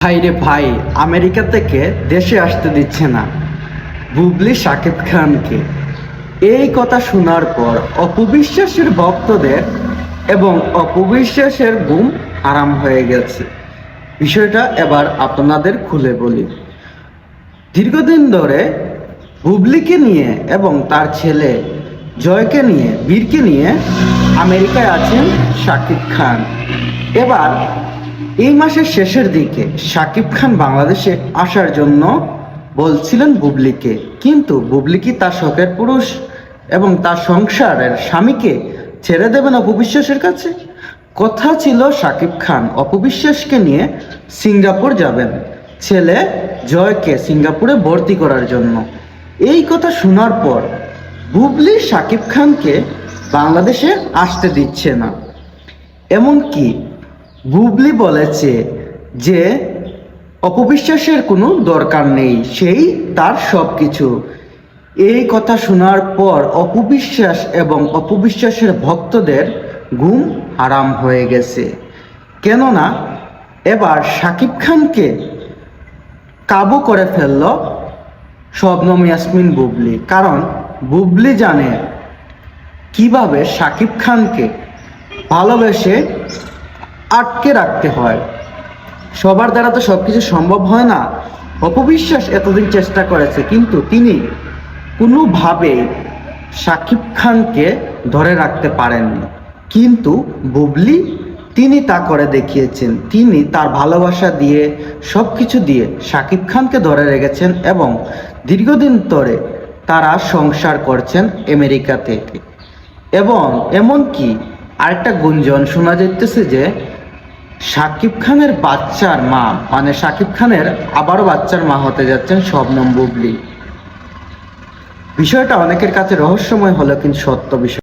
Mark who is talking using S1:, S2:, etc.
S1: ভাই রে ভাই, আমেরিকা থেকে দেশে আসতে দিচ্ছে না বুবলি শাকিব খানকে। এই কথা শোনার পর অপবিশ্বাসের ভক্তদের এবং অপবিশ্বাসের ঘুম আরাম হয়ে গেছে। বিষয়টা এবার আপনাদের খুলে বলি। দীর্ঘদিন ধরে বুবলিকে নিয়ে এবং তার ছেলে জয়কে নিয়ে, বীরকে নিয়ে আমেরিকায় আছেন শাকিব খান। এবার এই মাসের শেষের দিকে শাকিব খান বাংলাদেশে আসার জন্য বলছিলেন বুবলিকে, কিন্তু বুবলি কি তার শখের পুরুষ এবং তার সংসারের স্বামীকে ছেড়ে দেবেন অপবিশ্বাসের কাছে? কথা ছিল শাকিব খান অপবিশ্বাসকে নিয়ে সিঙ্গাপুর যাবেন, ছেলে জয়কে সিঙ্গাপুরে ভর্তি করার জন্য। এই কথা শোনার পর বুবলি শাকিব খানকে বাংলাদেশে আসতে দিচ্ছে না। এমনকি বুবলি বলেছে যে অপবিশ্বাসের কোনো দরকার নেই, সেই তার সব কিছু। এই কথা শোনার পর অপবিশ্বাস এবং অপবিশ্বাসের ভক্তদের ঘুম হারাম হয়ে গেছে। কেননা এবার শাকিব খানকে কাবু করে ফেলল শবনম ইয়াসমিন বুবলি। কারণ বুবলি জানে কিভাবে শাকিব খানকে ভালোবেসে আটকে রাখতে হয়। সবার দ্বারা তো সবকিছু সম্ভব হয় না। অপবিশ্বাস এতদিন চেষ্টা করেছে, কিন্তু তিনি কোনোভাবেই শাকিব খানকে ধরে রাখতে পারেননি। কিন্তু বুবলি তিনি তা করে দেখিয়েছেন। তিনি তার ভালোবাসা দিয়ে, সব কিছু দিয়ে শাকিব খানকে ধরে রেখেছেন এবং দীর্ঘদিন ধরে তারা সংসার করছেন আমেরিকাতে। এবং এমনকি আরেকটা গুঞ্জন শোনা যাইতেছে যে শাকিব খানের বাচ্চার মা, মানে শাকিব খানের আবারও বাচ্চার মা হতে যাচ্ছেন শবনম বুবলি। বিষয়টা অনেকের কাছে রহস্যময় হলো, কিন্তু সত্য বিষয়।